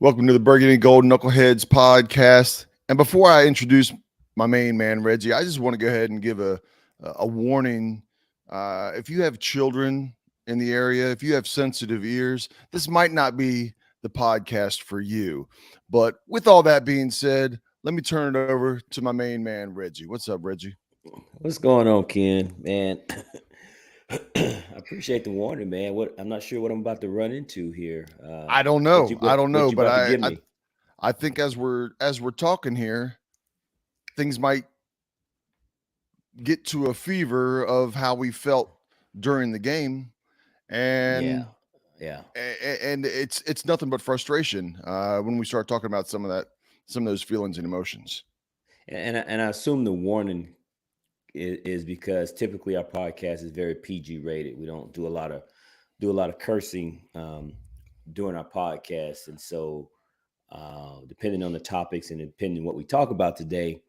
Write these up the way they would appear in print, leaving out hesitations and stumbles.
Welcome to the Burgundy Gold Knuckleheads podcast. And before I introduce my main man, Reggie, I just want to go ahead and give a warning. If you have children in the area, if you have sensitive ears, this might not be the podcast for you. But with all that being said, let me turn it over to my main man, Reggie. What's up, Reggie? What's going on, Ken? Man, I appreciate the warning, man. I'm not sure what I'm about to run into here. I don't What know. you I what don't what know, you but about to I give I, me? I think as we're talking here, things might get to a fever of how we felt during the game, Yeah, and yeah, and it's nothing but frustration when we start talking about some of those feelings and emotions. and I assume the warning is because typically our podcast is very PG rated. We don't do a lot of cursing during our podcast, and so depending on the topics and depending what we talk about today,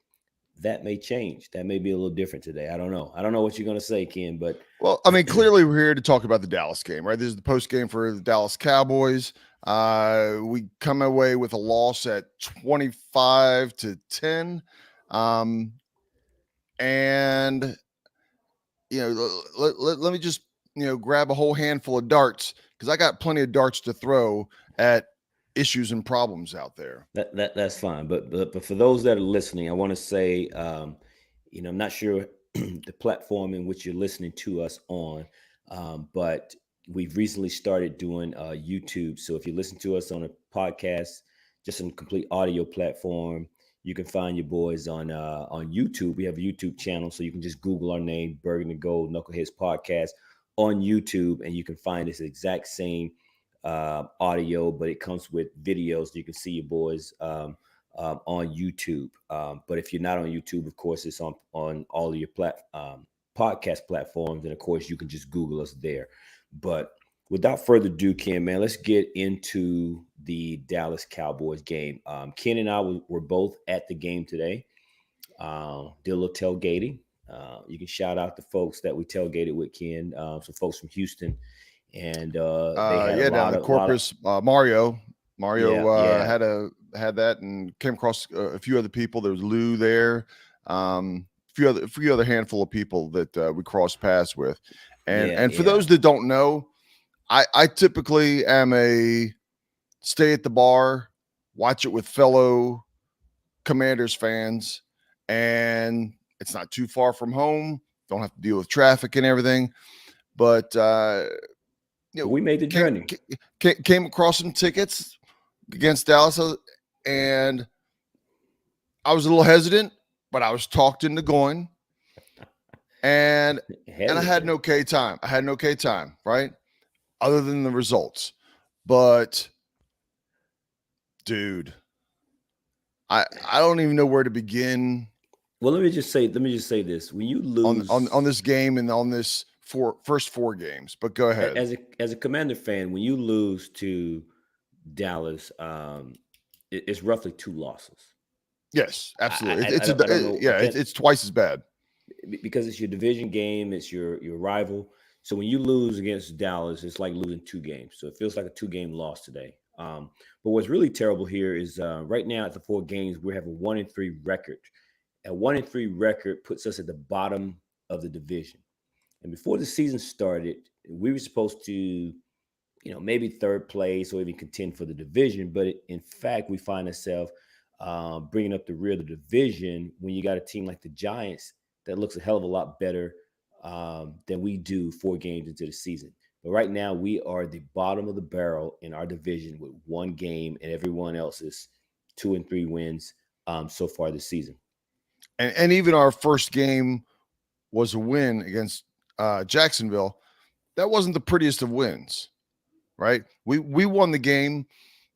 that may change. That may be a little different today. I don't know. I don't know what you're gonna say, Ken, but Well, I mean, clearly we're here to talk about the Dallas game, right? This is the post game for the Dallas Cowboys. We come away with a loss at 25-10. Um, and let me just grab a whole handful of darts because I got plenty of darts to throw at issues and problems out there. that's fine. But for those that are listening, I want to say, I'm not sure the platform in which you're listening to us on, but we've recently started doing YouTube. So if you listen to us on a podcast, just a complete audio platform, you can find your boys on YouTube. We have a YouTube channel, so you can just Google our name, Bergen and Gold Knuckleheads Podcast, on YouTube, and you can find this exact same audio, but it comes with videos. You can see your boys on YouTube. But if you're not on YouTube, of course, it's on all of your podcast platforms, and of course, you can just Google us there. But without further ado, Ken, man, let's get into the Dallas Cowboys game. Ken and I were both at the game today. Did a little tailgating. You can shout out the folks that we tailgated with, Ken. Some folks from Houston, and they had a Yeah, down lot the of lot of Corpus, Mario yeah, yeah, had that and came across a few other people. There was Lou there, a few other handful of people that we crossed paths with, yeah, and for yeah. those that don't know, I typically am a stay at the bar, watch it with fellow Commanders fans, and it's not too far from home. Don't have to deal with traffic and everything, but you But know, we made the came journey. came across some tickets against Dallas, and I was a little hesitant, but I was talked into going, and I had an Hesitant. okay time. I had an okay time, right? Other than the results, but dude, I don't even know where to begin Well, let me just say this: when you on lose this game and on this first four games. But go ahead. as a Commander fan, when you lose to Dallas, it's roughly two losses. Yes, I absolutely. I, I don't I don't know. I Yeah, can't it's twice as bad. because it's your division game, it's your rival. So when you lose against Dallas, it's like losing two games. So it feels like a two-game loss today. But what's really terrible here is right now at the four games we have a 1-3 record. A 1-3 record puts us at the bottom of the division. And before the season started, we were supposed to, maybe third place or even contend for the division. But in fact, we find ourselves bringing up the rear of the division when you got a team like the Giants that looks a hell of a lot better than we do four games into the season. But right now, we are the bottom of the barrel in our division with one game, and everyone else is 2 and 3 wins so far this season. And even our first game was a win against Jacksonville. That wasn't the prettiest of wins, right? We won the game.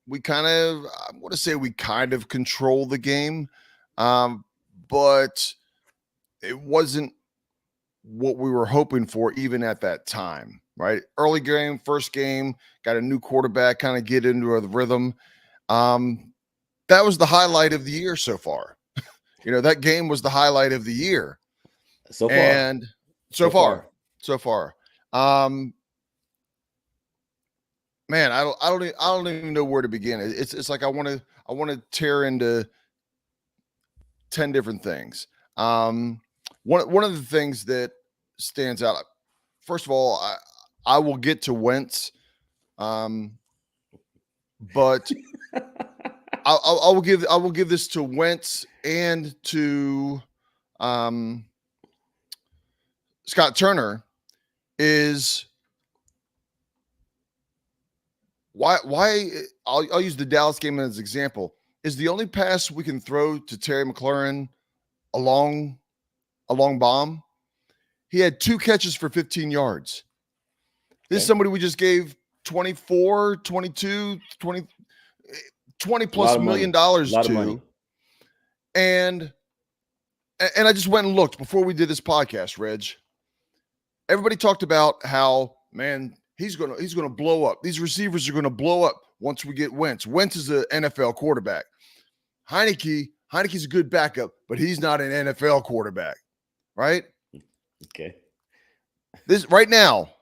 We kind of I want to say we kind of control the game, but it wasn't what we were hoping for even at that time, right? Early game, first game, got a new quarterback, kind of get into the rhythm. Um, that was the highlight of the year so far. That game was the highlight of the year. So far, And so, so far. far, so far. Um, Man, I don't even know where to begin. It's like I want to tear into 10 different things. Um, one of the things that stands out. First of all, I will get to Wentz, but I will give this to Wentz and to um, Scott Turner. Is why I'll use the Dallas game as an example. Is the only pass we can throw to Terry McLaurin a long bomb. He had 2 catches for 15 yards. This is Okay. somebody we just gave 24, 22, 20, 20 A lot plus of money. million A dollars lot of money. to. And I just went and looked before we did this podcast, Reg. Everybody talked about how, man, he's gonna blow up. These receivers are gonna blow up once we get Wentz. Wentz is an NFL quarterback. Heineke's a good backup, but he's not an NFL quarterback, right? Okay. This right now,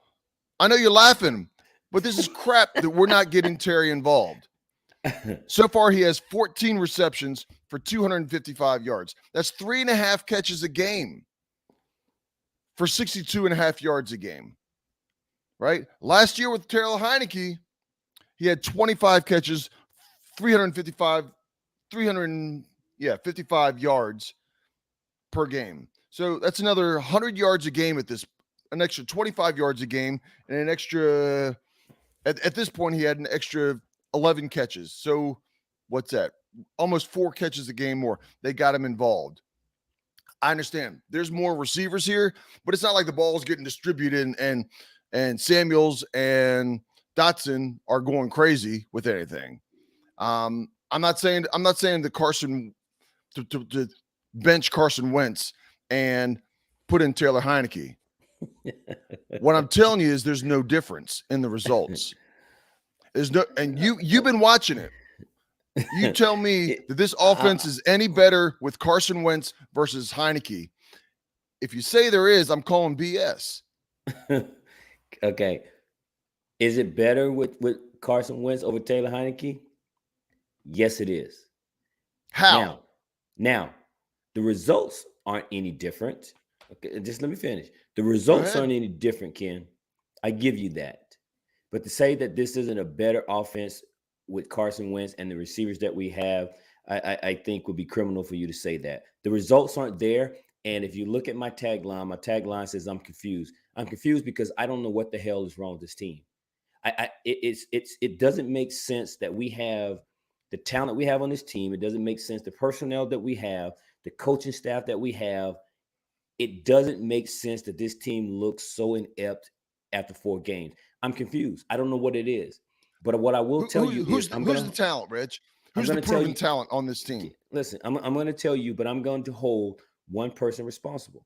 I know you're laughing, but this is crap that we're not getting Terry involved. So far, he has 14 receptions for 255 yards. That's 3.5 catches a game for 62.5 yards a game, right? Last year with Terrell Heineke, he had 25 catches, 355, 55 yards per game. So that's another 100 yards a game an extra 25 yards a game, and an extra, at this point, he had an extra 11 catches. So what's that? Almost 4 catches a game more. They got him involved. I understand there's more receivers here, but it's not like the ball's getting distributed and Samuels and Dotson are going crazy with anything. I'm not saying that Carson to bench Carson Wentz and put in Taylor Heineke. What I'm telling you is there's no difference in the results. There's no, and you've been watching it. You tell me that this offense is any better with Carson Wentz versus Heineke. If you say there is, I'm calling BS. Okay. Is it better with Carson Wentz over Taylor Heineke? Yes, it is. How? Now, the results aren't any different. Okay, just let me finish. The results aren't any different, Ken. I give you that. But to say that this isn't a better offense with Carson Wentz and the receivers that we have, I think would be criminal for you to say that. The results aren't there. And if you look at my tagline says I'm confused. I'm confused because I don't know what the hell is wrong with this team. It doesn't make sense that we have the talent we have on this team. It doesn't make sense the personnel that we have, the coaching staff that we have. It doesn't make sense that this team looks so inept after 4 games. I'm confused. I don't know what it is. But what I will tell you is who's the talent, Rich? Who's the proven talent on this team? Listen, I'm going to tell you, but I'm going to hold one person responsible.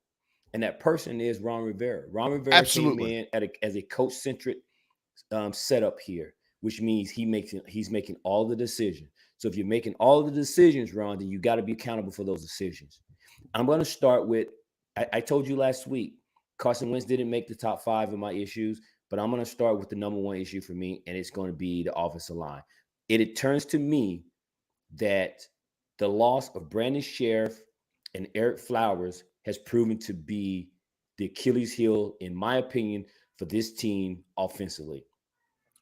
And that person is Ron Rivera. Ron Rivera came in as a coach-centric setup here, which means he's making all the decisions. So if you're making all the decisions, Ron, then you got to be accountable for those decisions. I'm going to start with, I told you last week, Carson Wentz didn't make the top 5 of my issues, but I'm going to start with the number 1 issue for me, and it's going to be the offensive line. It turns to me that the loss of Brandon Sheriff and Eric Flowers has proven to be the Achilles heel, in my opinion, for this team offensively.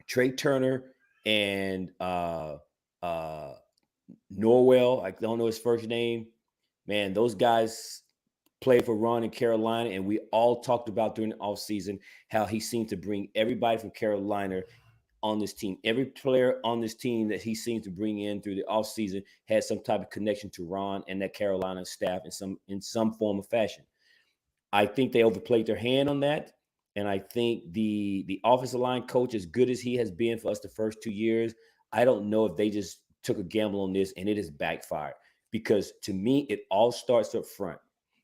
Trey Turner and Norwell, I don't know his first name. Man, those guys played for Ron in Carolina, and we all talked about during the offseason how he seemed to bring everybody from Carolina on this team. Every player on this team that he seemed to bring in through the offseason had some type of connection to Ron and that Carolina staff in some form or fashion. I think they overplayed their hand on that. And I think the offensive line coach, as good as he has been for us the first 2 years, I don't know if they just took a gamble on this and it has backfired. Because to me, it all starts up front,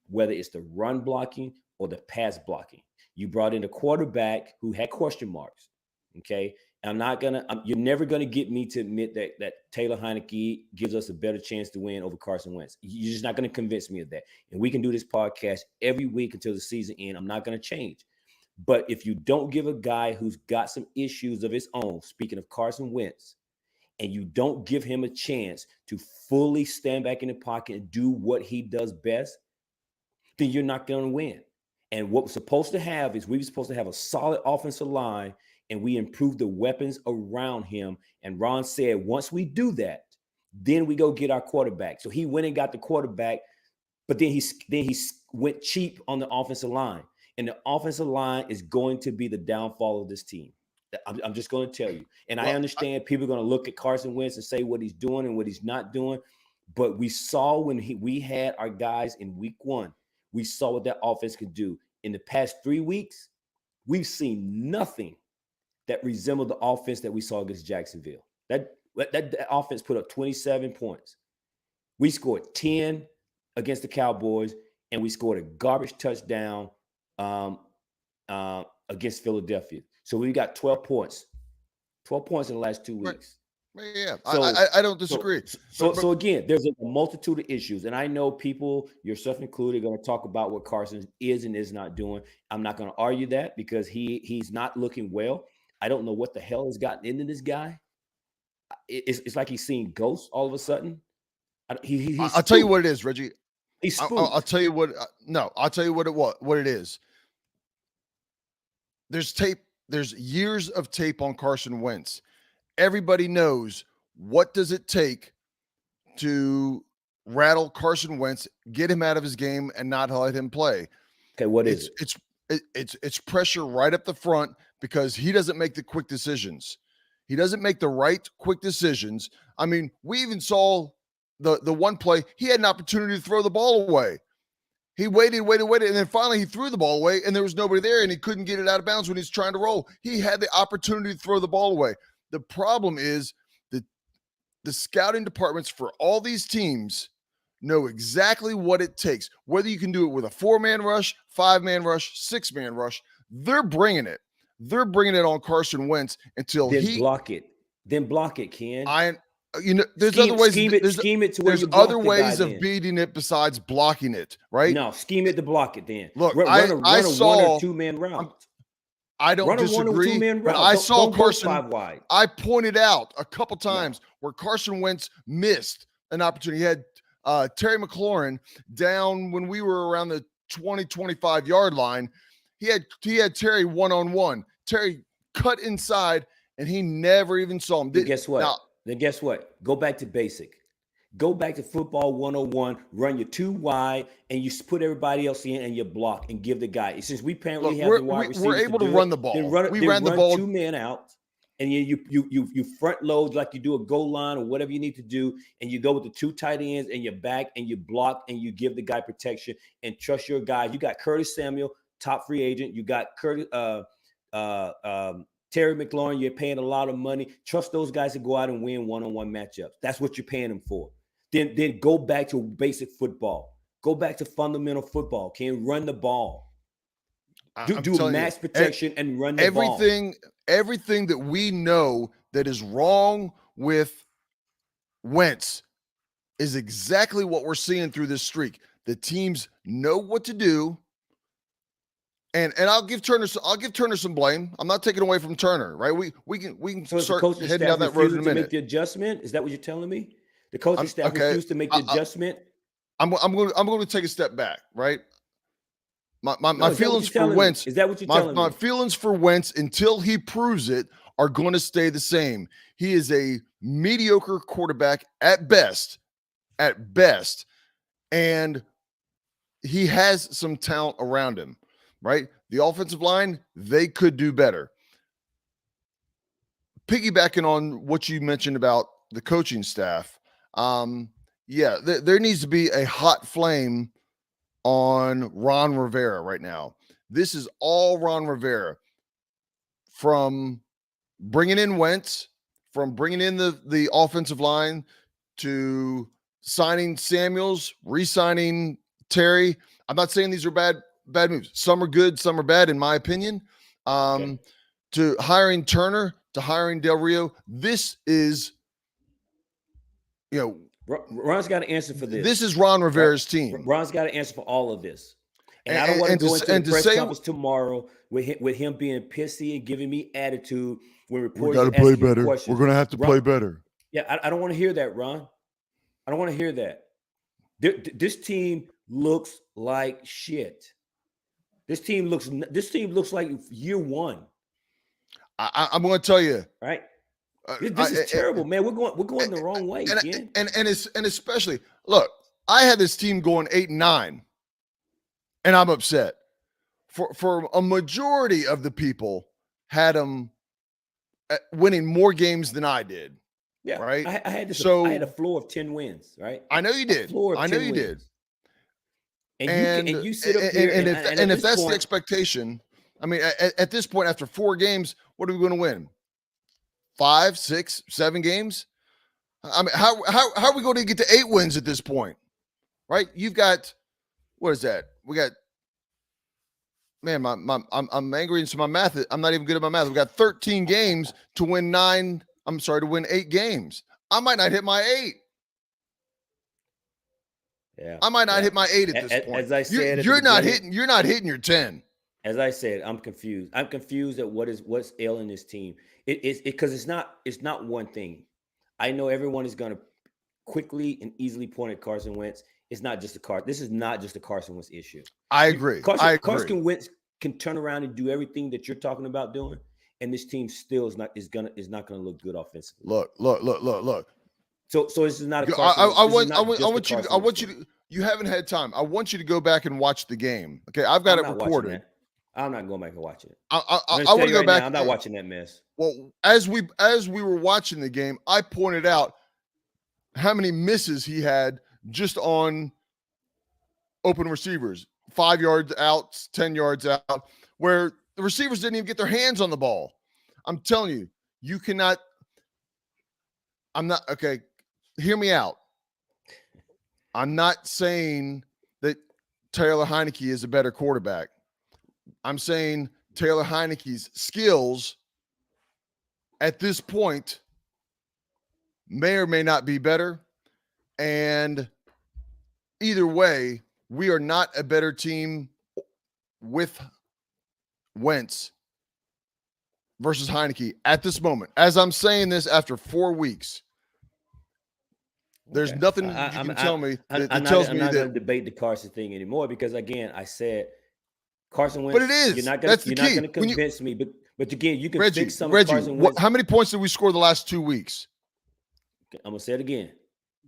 whether it's the run blocking or the pass blocking. You brought in a quarterback who had question marks. Okay. You're never going to get me to admit that Taylor Heineke gives us a better chance to win over Carson Wentz. You're just not going to convince me of that. And we can do this podcast every week until the season ends. I'm not going to change. But if you don't give a guy who's got some issues of his own, speaking of Carson Wentz, and you don't give him a chance to fully stand back in the pocket and do what he does best, then you're not going to win. And what we're supposed to have is we're supposed to have a solid offensive line, and we improve the weapons around him. And Ron said, once we do that, then we go get our quarterback. So he went and got the quarterback, but then he went cheap on the offensive line. And the offensive line is going to be the downfall of this team. I'm just going to tell you. And I understand people are going to look at Carson Wentz and say what he's doing and what he's not doing. But we saw when we had our guys in week 1, we saw what that offense could do. In the past 3 weeks, we've seen nothing that resembled the offense that we saw against Jacksonville. That offense put up 27 points. We scored 10 against the Cowboys, and we scored a garbage touchdown against Philadelphia. So we got 12 points. 12 points in the last 2 weeks. Yeah, so, I don't disagree. So again, there's a multitude of issues, and I know people, yourself included, are going to talk about what Carson is and is not doing. I'm not going to argue that because he's not looking well. I don't know what the hell has gotten into this guy. It's like he's seeing ghosts all of a sudden. I'll tell you what it is, Reggie. He's spooked. I'll tell you what. No, I'll tell you what it is. There's tape. There's years of tape on Carson Wentz. Everybody knows what does it take to rattle Carson Wentz, get him out of his game, and not let him play. Okay, what is it? It's pressure right up the front because he doesn't make the quick decisions. He doesn't make the right quick decisions. I mean, we even saw the one play, he had an opportunity to throw the ball away. He waited, and then finally he threw the ball away, and there was nobody there, and he couldn't get it out of bounds when he's trying to roll. He had the opportunity to throw the ball away. The problem is that the scouting departments for all these teams know exactly what it takes. Whether you can do it with a 4-man rush, 5-man rush, 6-man rush, they're bringing it. They're bringing it on Carson Wentz until block it. Then block it, Ken. There's other ways. Scheme it to where there's you block other ways of beating it besides blocking it, right? No, scheme it to block it. Then look, run a 1 or 2-man route. I don't disagree, but I saw Carson. 5 wide. I pointed out a couple times where Carson Wentz missed an opportunity. He had Terry McLaurin down when we were around the 20-25 yard line. He had Terry one-on-one. Terry cut inside, and he never even saw him. Guess what? Then guess what? Go back to basic. Go back to football 101, run your 2 wide, and you put everybody else in and you block and give the guy. Since we apparently have the wide receivers, we're able to run the ball. We ran the ball 2 men out, and you front load like you do a goal line or whatever you need to do, and you go with the 2 tight ends and you back and you block and you give the guy protection and trust your guys. You got Curtis Samuel, top free agent. You got Terry McLaurin. You're paying a lot of money. Trust those guys to go out and win one-on-one matchups. That's what you're paying them for. Then go back to basic football. Go back to fundamental football. Can run the ball. Do max protection and run the ball. Everything that we know that is wrong with Wentz is exactly what we're seeing through this streak. The teams know what to do. And I'll give Turner some blame. I'm not taking away from Turner, right? We can start heading down that road in a minute. Make the adjustment? Is that what you're telling me? The coaching staff refused to make the adjustment. I'm going to take a step back, right? My feelings for Wentz. Is that what you're telling me? My feelings for Wentz until he proves it are going to stay the same. He is a mediocre quarterback at best, and he has some talent around him, right? The offensive line, they could do better. Piggybacking on what you mentioned about the coaching staff, there needs to be a hot flame on Ron Rivera right now. This is all Ron Rivera, from bringing in Wentz, from bringing in the offensive line, to signing Samuels, re-signing Terry. I'm not saying these are bad moves. Some are good, some are bad, in my opinion. To hiring Turner, to hiring Del Rio. This is, Ron's got to answer for this. This is Ron Rivera's team. Ron's got to answer for all of this. And I don't want to go into the to press say conference tomorrow with him being pissy and giving me attitude when we reporters got to are play asking him better. questions. We're going to have to Ron, play better. yeah, I don't want to hear that, Ron. I don't want to hear that. This team looks like shit. This team looks like year one. I'm going to tell you, right? This is terrible, man. We're going the wrong way, Ken. And especially look, I had this team going 8-9, and I'm upset. For a majority of the people had them winning more games than I did. Yeah, right. I had this. So I had a floor of 10 wins, right? I know you did. Floor of I know 10 you wins. did. And you sit up here and if that's the expectation, I mean, at this point, after 4 games, what are we going to win? 5, 6, 7 games? I mean, how are we going to get to 8 wins at this point? Right? You've got, what is that? We got, man, I'm angry, and so my math, I'm not even good at my math. We got 13 games to win 8 games. I might not hit my 8. Yeah, I might not hit my 8 at this point. As I said, you're not hitting your 10. As I said, I'm confused. I'm confused at what's ailing this team. Because it's not one thing. I know everyone is going to quickly and easily point at Carson Wentz. It's not just This is not just a Carson Wentz issue. I agree. Carson Wentz can turn around and do everything that you're talking about doing, and this team still is not going to look good offensively. Look. So this is not a Carson. I want you to. You haven't had time. I want you to go back and watch the game. Okay, I've got it recorded. I'm not going back and watching it. I want to go back. Now, I'm not watching that mess. Well, as we were watching the game, I pointed out how many misses he had just on open receivers, 5 yards out, 10 yards out, where the receivers didn't even get their hands on the ball. I'm telling you, you cannot. I'm not okay. Hear me out. I'm not saying that Taylor Heineke is a better quarterback. I'm saying Taylor Heineke's skills at this point may or may not be better. And either way, we are not a better team with Wentz versus Heineke at this moment. As I'm saying this after 4 weeks, there's nothing you can tell me that tells me that. I'm not going to debate the Carson thing anymore because, again, I said Carson Wentz. But it is. You're not going to convince me. But again, you can fix some of Carson Wentz. How many points did we score the last 2 weeks? I'm going to say it again.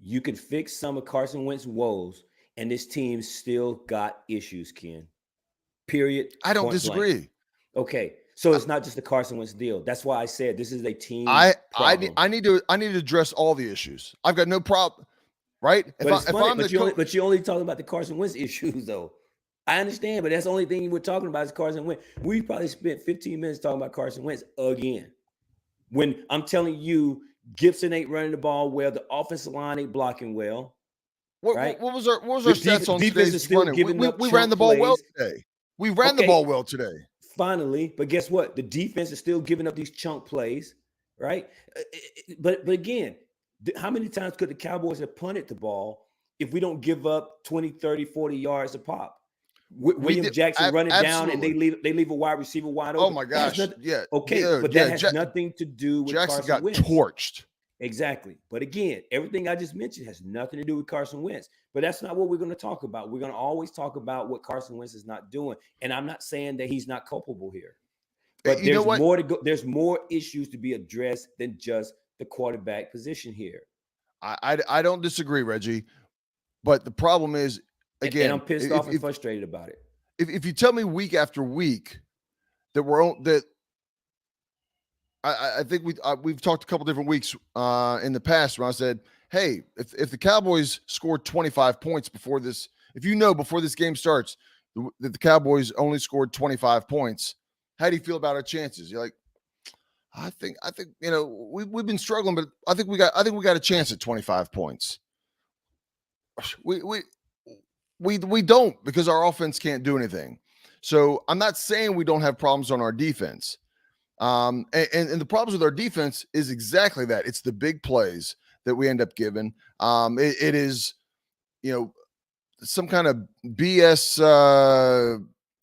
You can fix some of Carson Wentz's woes, and this team still got issues, Ken. Period. I don't disagree. Blank. Okay. So it's not just the Carson Wentz deal. That's why I said this is a team problem. I need to address all the issues. I've got no problem, right? But you're only talking about the Carson Wentz issues, though. I understand, but that's the only thing we're talking about is Carson Wentz. We probably spent 15 minutes talking about Carson Wentz again. When I'm telling you, Gibson ain't running the ball well, the offensive line ain't blocking well. What was our stats on today's running? We ran the ball well today. We ran the ball well today. Finally, but guess what? The defense is still giving up these chunk plays, right? But again, how many times could the Cowboys have punted the ball if we don't give up 20, 30, 40 yards a pop? William Jackson running down and they leave a wide receiver wide open. Oh my gosh! Yeah. Okay, but that has nothing to do with Jackson Carson Wentz. Torched. Exactly. But again, everything I just mentioned has nothing to do with Carson Wentz. But that's not what we're going to talk about. We're going to always talk about what Carson Wentz is not doing. And I'm not saying that he's not culpable here. But there's more to go. There's more issues to be addressed than just the quarterback position here. I don't disagree, Reggie. But the problem is, again, and I'm pissed off and frustrated about it. If you tell me week after week that I think we've talked a couple different weeks in the past when I said, hey, if the Cowboys scored 25 points before this, before this game starts that the Cowboys only scored 25 points, how do you feel about our chances? You're like, I think we've been struggling, but I think we got a chance at 25 points. We don't, because our offense can't do anything. So I'm not saying we don't have problems on our defense. And the problems with our defense is exactly that. It's the big plays that we end up giving. It is, some kind of BS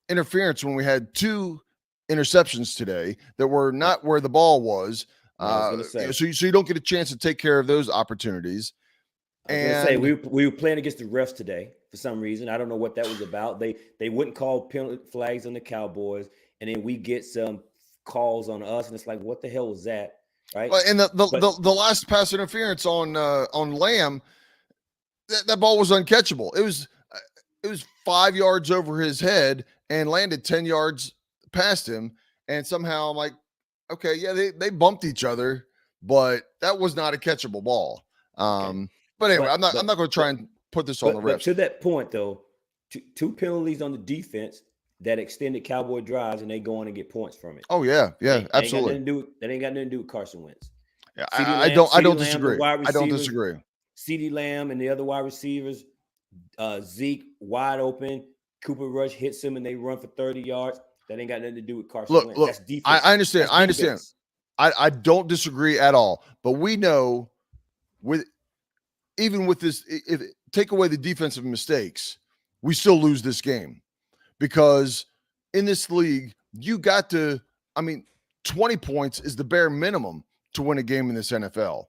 interference when we had 2 interceptions today that were not where the ball was. I was gonna say. So you don't get a chance to take care of those opportunities. I was gonna say we were playing against the refs today for some reason. I don't know what that was about. They wouldn't call penalty flags on the Cowboys, and then we get some calls on us, and it's like, what the hell was that? Right? And the last pass interference on Lamb, that ball was uncatchable. It was 5 yards over his head and landed 10 yards past him. And somehow I'm like, okay, yeah, they bumped each other, but that was not a catchable ball. Okay. But anyway, I'm not going to try and put this on the refs. But to that point, though, 2 penalties on the defense that extended Cowboy drives, and they go on and get points from it. Oh yeah, absolutely. That ain't got nothing to do with Carson Wentz. Yeah, I don't disagree. I don't disagree. CeeDee Lamb and the other wide receivers, Zeke wide open, Cooper Rush hits him and they run for 30 yards. That ain't got nothing to do with Carson Wentz. Look, that's defense. I understand. I understand. I don't disagree at all. But we know even with this, if take away the defensive mistakes, we still lose this game because in this league, you got to, 20 points is the bare minimum to win a game in this NFL.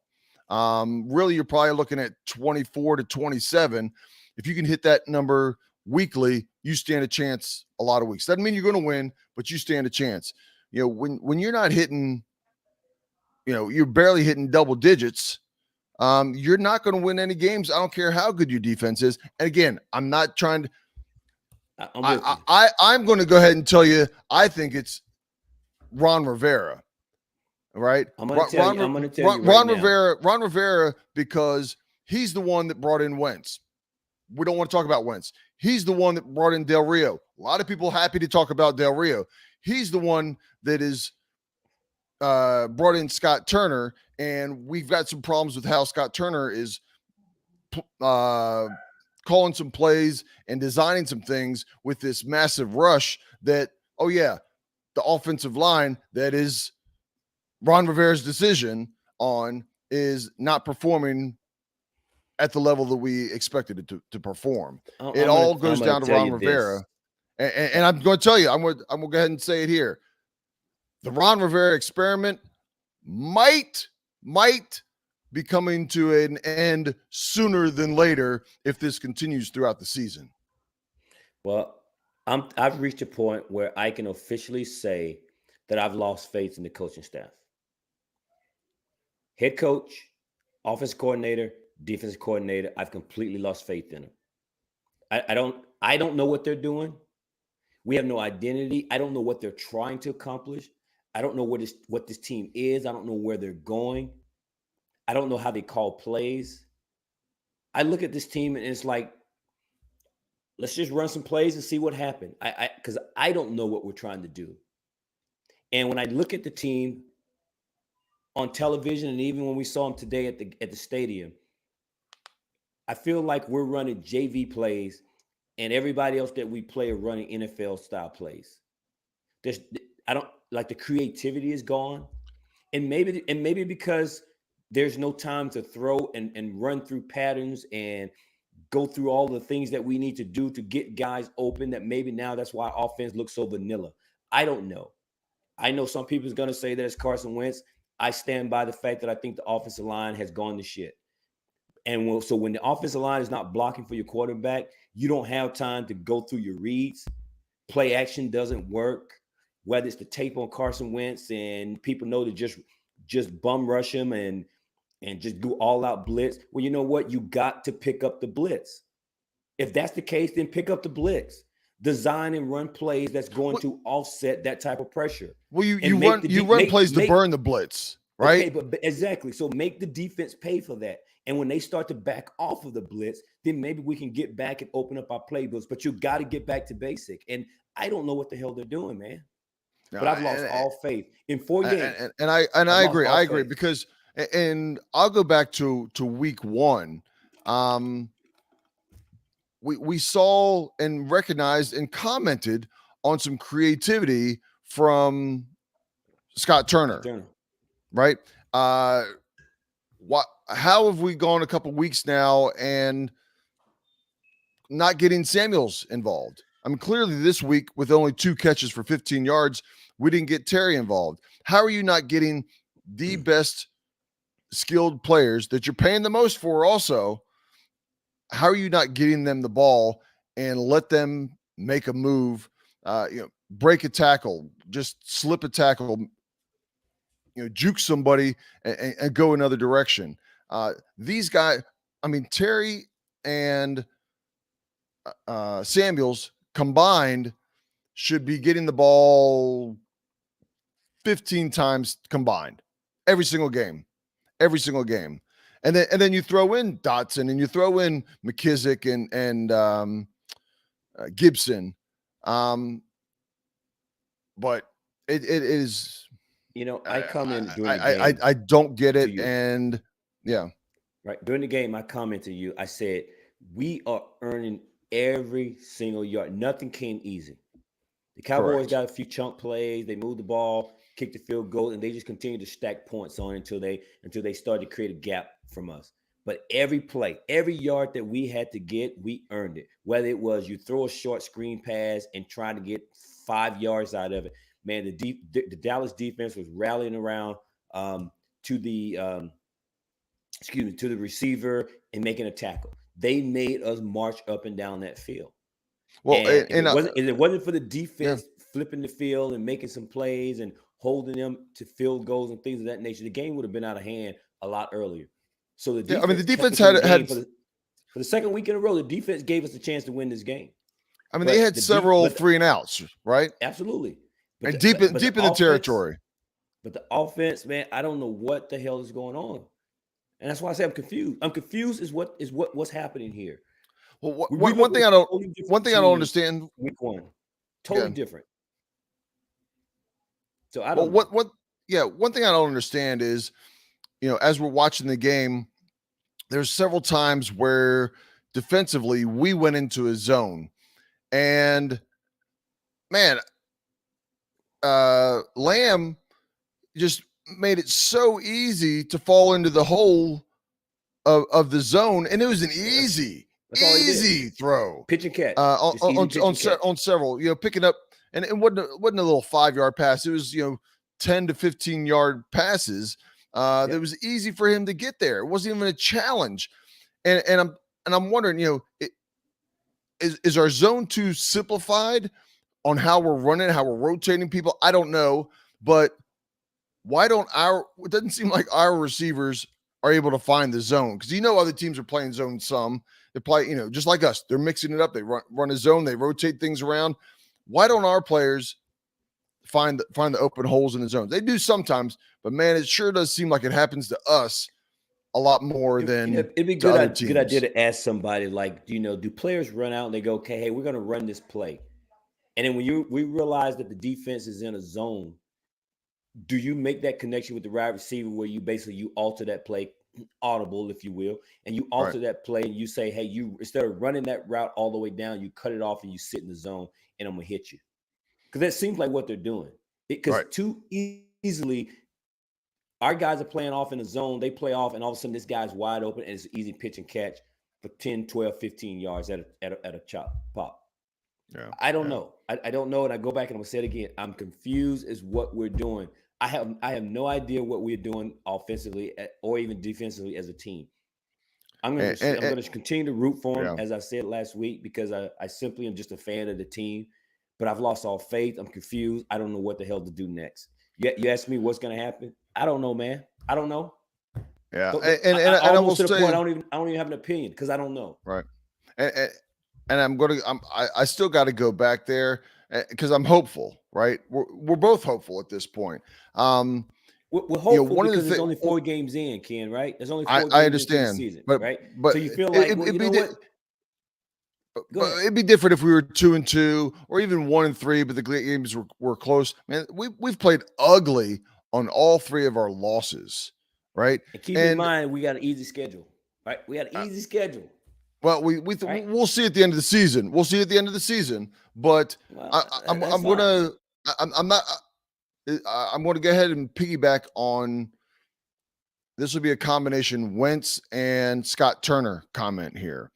Really, you're probably looking at 24 to 27. If you can hit that number weekly, you stand a chance a lot of weeks. Doesn't mean you're going to win, but you stand a chance. When you're not hitting, you're barely hitting double digits, you're not going to win any games. I don't care how good your defense is. And again, I'm not trying to. I'm going to go ahead and tell you, I think it's Ron Rivera. Right? I'm going to tell you Ron Rivera, because he's the one that brought in Wentz. We don't want to talk about Wentz. He's the one that brought in Del Rio. A lot of people happy to talk about Del Rio. He's the one that is brought in Scott Turner, and we've got some problems with how Scott Turner is calling some plays and designing some things with this massive rush that, the offensive line that is Ron Rivera's decision on is not performing at the level that we expected it to perform. It all goes down to Ron Rivera. And I'm going to tell you, I'm going to go ahead and say it here. The Ron Rivera experiment might be coming to an end sooner than later if this continues throughout the season. Well, I've reached a point where I can officially say that I've lost faith in the coaching staff. Head coach, offensive coordinator, defensive coordinator, I've completely lost faith in them. I don't know what they're doing. We have no identity. I don't know what they're trying to accomplish. I don't know what this team is. I don't know where they're going. I don't know how they call plays. I look at this team and it's like, let's just run some plays and see what happened. Because I don't know what we're trying to do. And when I look at the team on television, and even when we saw them today at the stadium, I feel like we're running JV plays, and everybody else that we play are running NFL style plays. I don't like the creativity is gone, and maybe because there's no time to throw and run through patterns and go through all the things that we need to do to get guys open. That maybe now that's why offense looks so vanilla. I don't know. I know some people's going to say that it's Carson Wentz. I stand by the fact that I think the offensive line has gone to shit. And so when the offensive line is not blocking for your quarterback, you don't have time to go through your reads. Play action doesn't work, whether it's the tape on Carson Wentz and people know to just bum rush him and just do all out blitz. Well, you know what? You got to pick up the blitz. If that's the case, then pick up the blitz. Design and run plays that's going to offset that type of pressure. Well, you run plays to burn the blitz, right? Okay, but exactly. So make the defense pay for that. And when they start to back off of the blitz, then maybe we can get back and open up our playbooks. But you got to get back to basic. And I don't know what the hell they're doing, man. But I've lost all faith in 4 games. And I agree. I agree because, and I'll go back to week one. We saw and recognized and commented on some creativity from Scott Turner. Right? How have we gone a couple weeks now and not getting Samuels involved? I mean, clearly this week with only 2 catches for 15 yards, we didn't get Terry involved. How are you not getting the best skilled players that you're paying the most for also? How are you not getting them the ball and let them make a move, break a tackle, just slip a tackle, juke somebody and go another direction? These guys, I mean, Terry and Samuels combined should be getting the ball 15 times combined every single game, And then you throw in Dotson and you throw in McKissick and Gibson. But it is, I commented during the I game. I don't get to it. you. And yeah, Right. During the game, I commented to you. I said, we are earning every single yard. Nothing came easy. The Cowboys correct. got a few chunk plays. They moved the ball, kicked the field goal, and they just continued to stack points on until they started to create a gap from us. But every play, every yard that we had to get, we earned it. Whether it was you throw a short screen pass and try to get 5 yards out of it, man, the Dallas defense was rallying around to the to the receiver and making a tackle. They made us march up and down that field. Well, And and if it wasn't for the yeah, defense flipping the field and making some plays and holding them to field goals and things of that nature, the game would have been out of hand a lot earlier. So the yeah. I mean, the defense kept defense us in the had game for the second week in a row. The defense gave us a chance to win this game. I mean, they had several 3-and-outs, right? Absolutely. And deep in the territory. But the offense, man, I don't know what the hell is going on. And that's why I say I'm confused. I'm confused is what's happening here. Well, one thing I don't understand. Week one, totally different. So I Well, don't. one thing I don't understand is, as we're watching the game, there's several times where defensively we went into a zone, and man, Lamb just made it so easy to fall into the hole of the zone, and it was an easy throw, pitch and catch, on several, picking up, and it wasn't a little 5-yard pass. It was 10 to 15-yard passes. That was easy for him to get there. It wasn't even a challenge, and I'm wondering, is our zone too simplified on how we're running, how we're rotating people? I don't know, but why don't it doesn't seem like our receivers are able to find the zone, because other teams are playing zone some. They play, just like us. They're mixing it up. They run a zone. They rotate things around. Why don't our players find the open holes in the zone? They do sometimes, but man, it sure does seem like it happens to us a lot more than it'd be good idea to ask somebody, like, do players run out and they go, okay, hey, we're going to run this play, and then when we realize that the defense is in a zone, do you make that connection with the wide receiver where you alter that play, audible, if you will, and you alter that play and you say, hey, you, instead of running that route all the way down, you cut it off and you sit in the zone and I'm going to hit you? Because that seems like what they're doing. Because too easily, our guys are playing off in the zone. They play off, and all of a sudden this guy's wide open, and it's an easy pitch and catch for 10, 12, 15 yards at a chop pop. Yeah, I don't know. I don't know. And I go back and I'm going to say it again. I'm confused as what we're doing. I have no idea what we're doing offensively or even defensively as a team. I'm going to continue to root for them, as I said last week, because I simply am just a fan of the team. But I've lost all faith. I'm confused. I don't know what the hell to do next. You ask me what's going to happen. I don't know, man. I don't know. Yeah, and I will to the point I don't even have an opinion because I don't know. Right, and I still got to go back there because I'm hopeful. Right, we're both hopeful at this point. We're hopeful because there's only 4 games in, Ken. Right? There's only 4 games I understand, in the season, but right? So you feel like what? But it'd be different if we were 2-2 or even 1-3, but the games were close. Man, we've played ugly on all 3 of our losses, right? And keep in mind, we got an easy schedule, right? We got an easy schedule. Well, we'll see at the end of the season. But I'm going to go ahead and piggyback on. This will be a combination Wentz and Scott Turner comment here.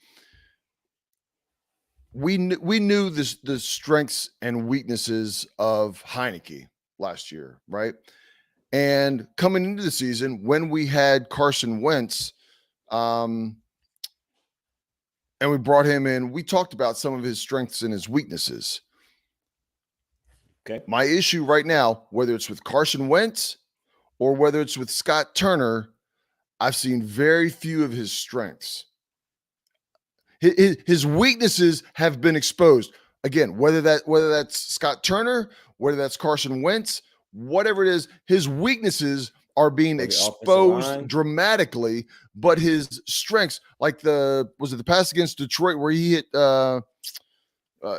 we knew the strengths and weaknesses of Heineke last year, right? And coming into the season, when we had Carson Wentz, and we brought him in, we talked about some of his strengths and his weaknesses. Okay. My issue right now, whether it's with Carson Wentz or whether it's with Scott Turner, I've seen very few of his strengths. His weaknesses have been exposed. Again, whether that's Scott Turner, whether that's Carson Wentz, whatever it is, his weaknesses are being exposed dramatically, but his strengths, like the pass against Detroit where he hit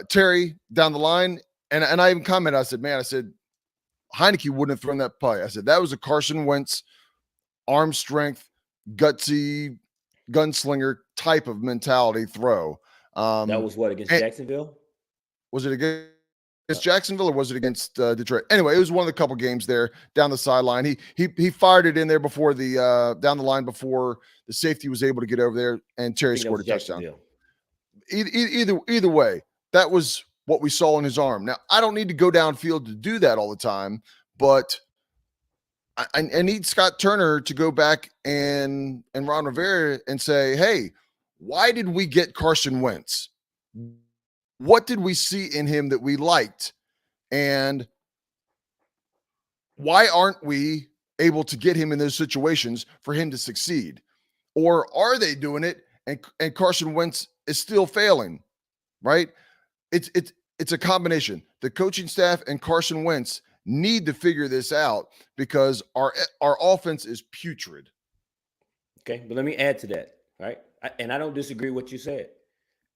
Terry down the line, and I even commented, I said, Heineke wouldn't have thrown that play. I said that was a Carson Wentz arm strength, gutsy gunslinger type of mentality throw. That was what, against Jacksonville? Was it against Jacksonville or was it against Detroit? Anyway, it was one of the couple games there down the sideline. He fired it in there before the down the line before the safety was able to get over there, and Terry scored a touchdown. Either way, that was what we saw in his arm. Now, I don't need to go downfield to do that all the time, but I need Scott Turner to go back and Ron Rivera and say, hey, why did we get Carson Wentz? What did we see in him that we liked? And why aren't we able to get him in those situations for him to succeed? Or are they doing it and Carson Wentz is still failing, right? It's a combination. The coaching staff and Carson Wentz need to figure this out because our offense is putrid. Okay, but let me add to that, right? And I don't disagree with what you said.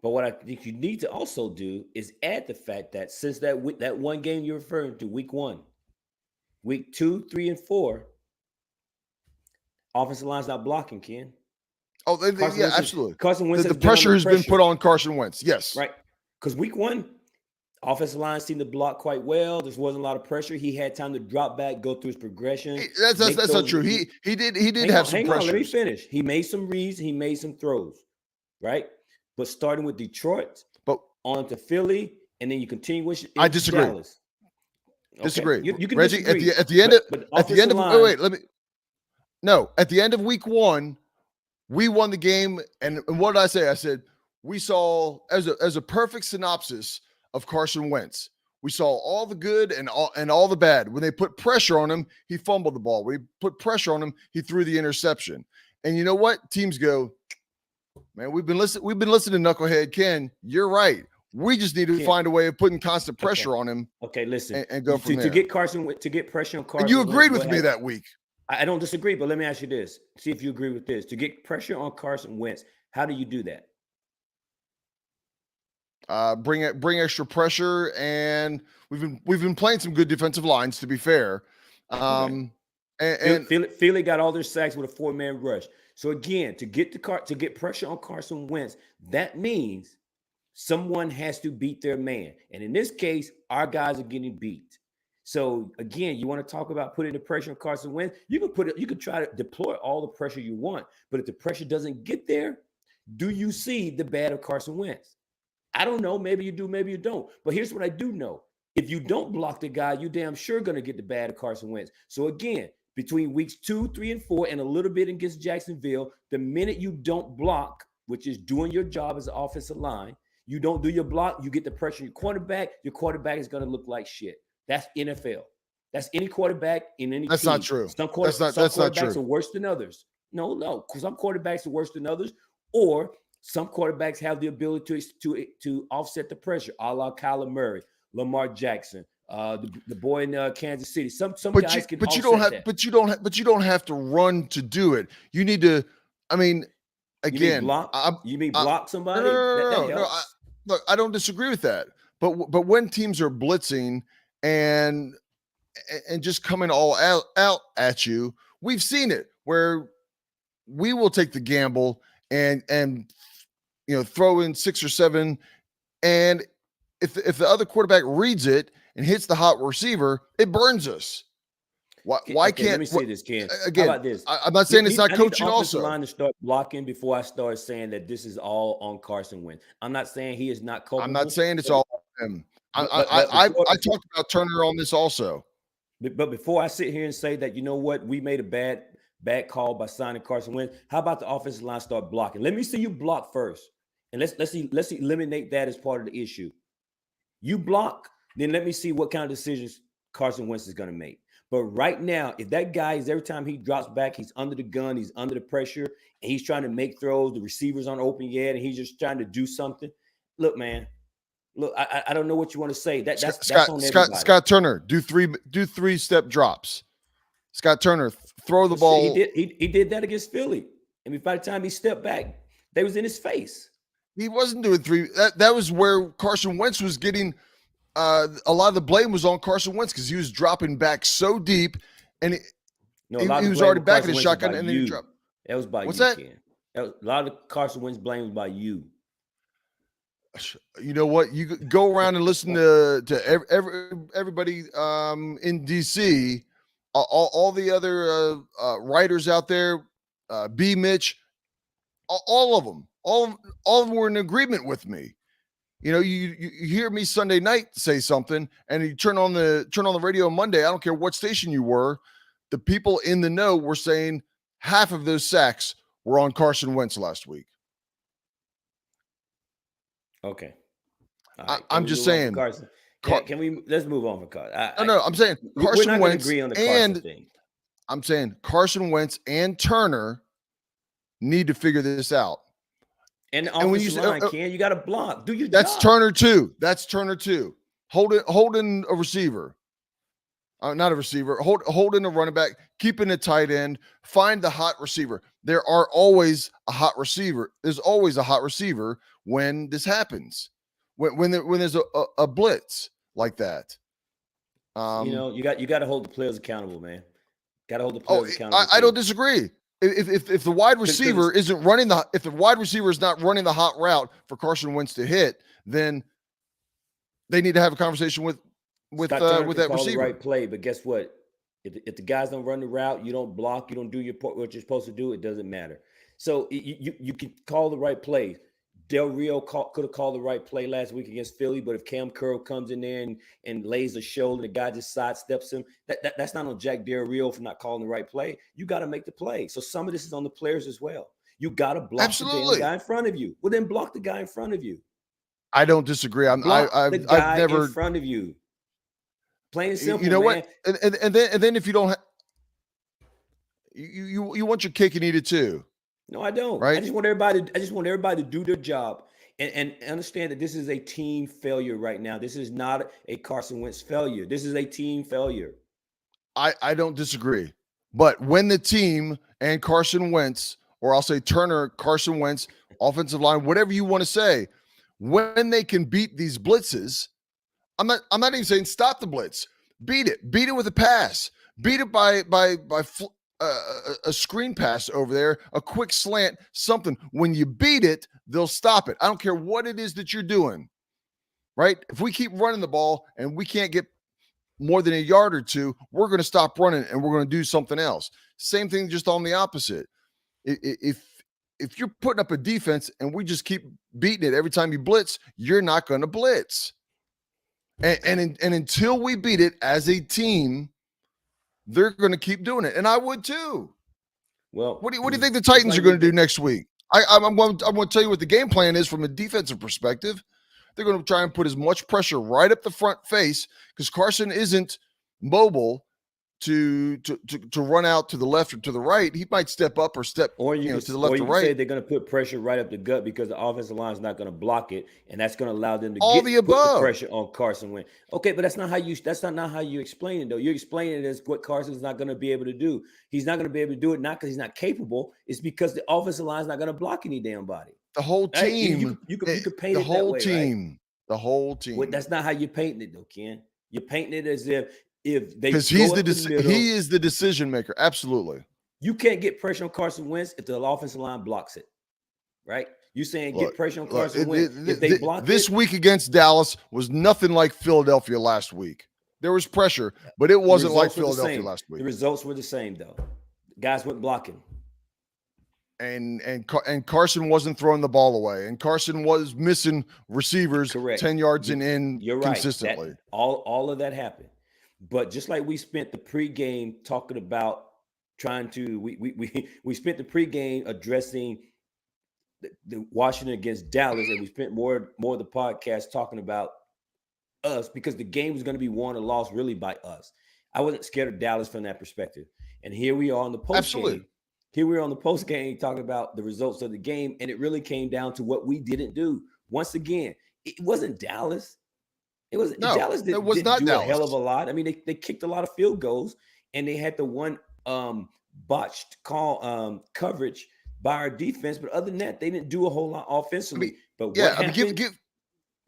But what I think you need to also do is add the fact that since that one game you're referring to, week 1, week 2, 3, and 4, offensive line's not blocking, Ken. Oh, yeah, absolutely. Carson Wentz the pressure has been put on Carson Wentz. Yes. Right. Because week 1, offensive line seemed to block quite well. There wasn't a lot of pressure. He had time to drop back, go through his progression. That's not true. He did have some pressure. Let me finish. He made some reads. He made some throws, right? But starting with Detroit, on to Philly, and then you continue with I disagree. Dallas. Okay. Disagree. You can Reggie, disagree. at the end of week 1, we won the game, and what did I say? I said we saw as a perfect synopsis of Carson Wentz. We saw all the good and all the bad. When they put pressure on him, he fumbled the ball. When he put pressure on him, he threw the interception. And you know what? Teams go, man, we've been listening to Knucklehead Ken. You're right. We just need to find a way of putting constant pressure on him. Okay, listen. And go from there. To get pressure on Carson. And you agreed with me that week. I don't disagree, but let me ask you this. See if you agree with this. To get pressure on Carson Wentz, how do you do that? Bring extra pressure, and we've been playing some good defensive lines, to be fair. And Philly got all their sacks with a 4-man rush. So again, to get pressure on Carson Wentz, that means someone has to beat their man. And in this case, our guys are getting beat. So again, you want to talk about putting the pressure on Carson Wentz? You can try to deploy all the pressure you want, but if the pressure doesn't get there, do you see the bad of Carson Wentz? I don't know. Maybe you do, maybe you don't. But here's what I do know. If you don't block the guy, you damn sure going to get the bad of Carson Wentz. So again, between weeks 2, 3, and 4, and a little bit against Jacksonville, the minute you don't block, which is doing your job as an offensive line, you don't do your block, you get the pressure on your quarterback is going to look like shit. That's NFL. That's any quarterback in any That's team. not true. Some quarterbacks are worse than others. No, because some quarterbacks are worse than others, or some quarterbacks have the ability to offset the pressure, a la Kyler Murray, Lamar Jackson, the boy in Kansas City. Some guys can. But you don't have to run to do it. You need to. I mean, again, you mean block somebody? No. Look, I don't disagree with that. But when teams are blitzing and just coming all out at you, we've seen it where we will take the gamble and throw in 6 or 7, and if the other quarterback reads it and hits the hot receiver, it burns us. Why Okay, let can't me say this, Ken. How again? about this? I'm not saying it's not I need the coaching. offensive Also, line to start blocking before I start saying that this is all on Carson Wentz. I'm not saying he is not I'm not culpable, saying it's all him. but before I talked about Turner on this also. but before I sit here and say that, you know what, we made a bad call by signing Carson Wentz. How about the offensive line start blocking? Let me see you block first, and let's eliminate that as part of the issue. You block, then let me see what kind of decisions Carson Wentz is going to make. But right now, if that guy is every time he drops back, he's under the gun, he's under the pressure, and he's trying to make throws, the receivers aren't open yet, and he's just trying to do something. Look, man, look, I don't know what you want to say. That's on everybody. Scott Turner, do 3-step drops. Scott Turner, throw the Well, shit, ball. he did that against Philly. I mean, by the time he stepped back, they was in his face. He wasn't doing 3. That was where Carson Wentz was getting a lot of the blame was on Carson Wentz because he was dropping back so deep, and No, a he lot of was blame already with back in Carson the Wentz is shotgun, by and then he you. dropped. That was by What's you, that? Ken. A lot of Carson Wentz blame was by you. You know what? You go around and listen to everybody in DC, all the other writers out there, B. Mitch, all of them, all of them were in agreement with me. You know, you hear me Sunday night say something, and you turn on the radio on Monday. I don't care what station you were, the people in the know were saying half of those sacks were on Carson Wentz last week. Okay. All right. I'm just saying. Carson? Can we let's move on for Carson? No, I'm saying We're Carson not going to Wentz agree on the and Carson thing. I'm saying Carson Wentz and Turner need to figure this out. And the offensive line, Ken, you got to block. Do your that's job. Turner too. That's Turner too. Holding a receiver. Not a receiver. Holding a running back, keeping a tight end, find the hot receiver. There are always a hot receiver. There's always a hot receiver when this happens. When there's a blitz like that. You know, you got to hold the players accountable, man. Got to hold the players accountable. I don't disagree. If the wide receiver isn't running if the wide receiver is not running the hot route for Carson Wentz to hit, then they need to have a conversation with that receiver. The right play, but guess what? If the guys don't run the route, you don't block, you don't do what you're supposed to do. It doesn't matter. So you can call the right play. Del Rio could have called the right play last week against Philly, but if Cam Curl comes in there and lays a shoulder, the guy just sidesteps him. That's not on Jack Del Rio for not calling the right play. You got to make the play. So some of this is on the players as well. You got to block the damn guy in front of you. Well, then block the guy in front of you. I don't disagree. I've never in front of you. Plain and simple. You know man. what? And then if you don't you want your cake and eat it too. No, I don't. Right? I just want everybody to do their job and understand that this is a team failure right now. This is not a Carson Wentz failure. This is a team failure. I don't disagree. But when the team and Carson Wentz, or I'll say Turner, Carson Wentz, offensive line, whatever you want to say, when they can beat these blitzes, I'm not even saying stop the blitz. Beat it with a pass. Beat it by a screen pass over there, a quick slant, something. When you beat it, they'll stop it. I don't care what it is that you're doing, right? If we keep running the ball and we can't get more than a yard or two, we're going to stop running and we're going to do something else. Same thing, just on the opposite. If you're putting up a defense and we just keep beating it every time you blitz, you're not going to blitz. And until we beat it as a team, they're going to keep doing it, and I would too. Well, what do you think the Titans are going to do next week? I'm going to tell you what the game plan is from a defensive perspective. They're going to try and put as much pressure right up the front face because Carson isn't mobile to run out to the left or to the right. He might step up or step to the left or right. Say they're going to put pressure right up the gut because the offensive line is not going to block it, and that's going to allow them to put the pressure on Carson Wentz. Okay, but that's not how you explain it though. You're explaining it as what Carson's not going to be able to do. He's not going to be able to do it not because he's not capable. It's because the offensive line is not going to block any damn body. The whole team. You could paint the it whole that way, team. Right? The whole team. Well, that's not how you're painting it though, Ken. You're painting it as if they because he is the decision maker. Absolutely. You can't get pressure on Carson Wentz if the offensive line blocks it, right? You saying get pressure on Carson Wentz if they block this week against Dallas was nothing like Philadelphia last week. There was pressure, but it wasn't like Philadelphia last The week. results were the same, though. Guys went blocking. And Carson wasn't throwing the ball away, and Carson was missing receivers Correct. 10 yards and in You're right. consistently. All of that happened. But just like we spent the pregame talking about trying to, we spent the pregame addressing the Washington against Dallas, and we spent more of the podcast talking about us because the game was going to be won or lost really by us. I wasn't scared of Dallas from that perspective. And here we are on the post game. Here we are on the post game talking about the results of the game, and it really came down to what we didn't do. Once again, it wasn't Dallas. Dallas didn't do a hell of a lot. I mean, they kicked a lot of field goals, and they had the one botched call coverage by our defense. But other than that, they didn't do a whole lot offensively.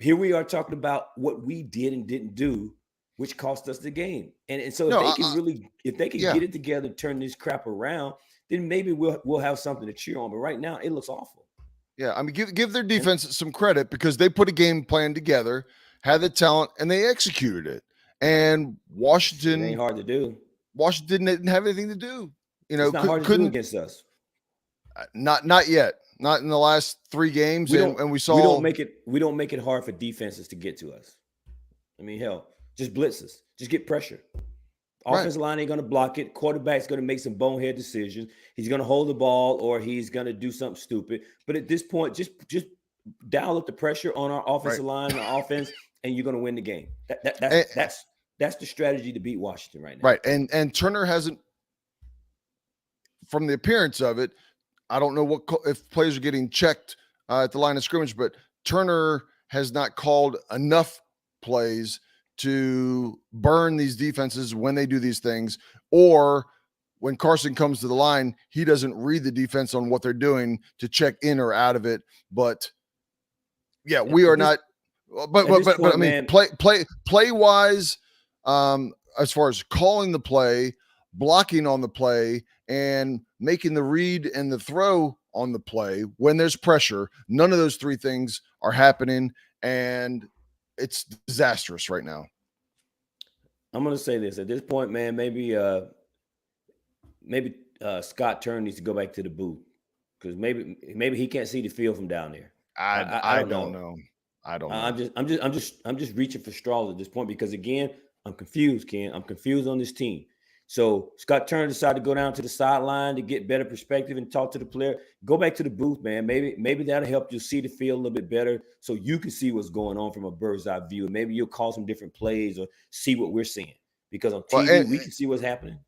Here we are talking about what we did and didn't do, which cost us the game. And so if they can get it together, turn this crap around, then maybe we'll have something to cheer on. But right now, it looks awful. Yeah, I mean, give their defense some credit because they put a game plan together, had the talent, and they executed it. And Washington, it ain't hard to do. Washington didn't have anything to do. You know, it's not hard to do against us. Not yet. Not in the last 3 games. We don't make it hard for defenses to get to us. I mean, hell, just blitz us. Just get pressure. Offensive line ain't going to block it. Quarterback's going to make some bonehead decisions. He's going to hold the ball or he's going to do something stupid. But at this point, just dial up the pressure on our offensive line and our offense, and you're going to win the game. That's the strategy to beat Washington right now. Right, and Turner hasn't, from the appearance of it, I don't know if players are getting checked at the line of scrimmage, but Turner has not called enough plays to burn these defenses when they do these things, or when Carson comes to the line, he doesn't read the defense on what they're doing to check in or out of it. But yeah, we are not. But I mean, play wise, as far as calling the play, blocking on the play, and making the read and the throw on the play when there's pressure, none of those 3 things are happening, and it's disastrous right now. I'm going to say this at this point, man. Maybe Scott Turner needs to go back to the booth because maybe he can't see the field from down there. I don't know. I'm just reaching for straws at this point because again, I'm confused, Ken. I'm confused on this team. So Scott Turner decided to go down to the sideline to get better perspective and talk to the player. Go back to the booth, man. Maybe that'll help you see the field a little bit better so you can see what's going on from a bird's eye view. And maybe you'll call some different plays or see what we're seeing. Because on TV, we can see what's happening.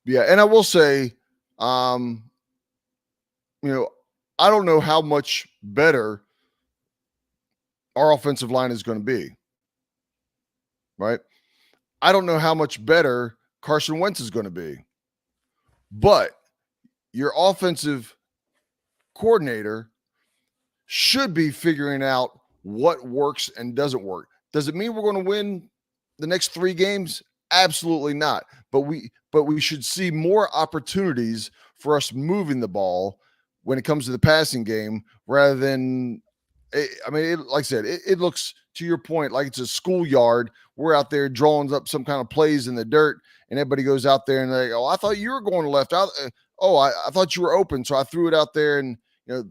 Yeah, and I will say, I don't know how much better our offensive line is going to be. Right? I don't know how much better Carson Wentz is going to be. But your offensive coordinator should be figuring out what works and doesn't work. Does it mean we're going to win the next 3 games? Absolutely not. But we should see more opportunities for us moving the ball when it comes to the passing game rather than like I said, it looks, to your point, like it's a schoolyard. We're out there drawing up some kind of plays in the dirt, and everybody goes out there and they go, I thought you were going left. I thought you were open, so I threw it out there. And the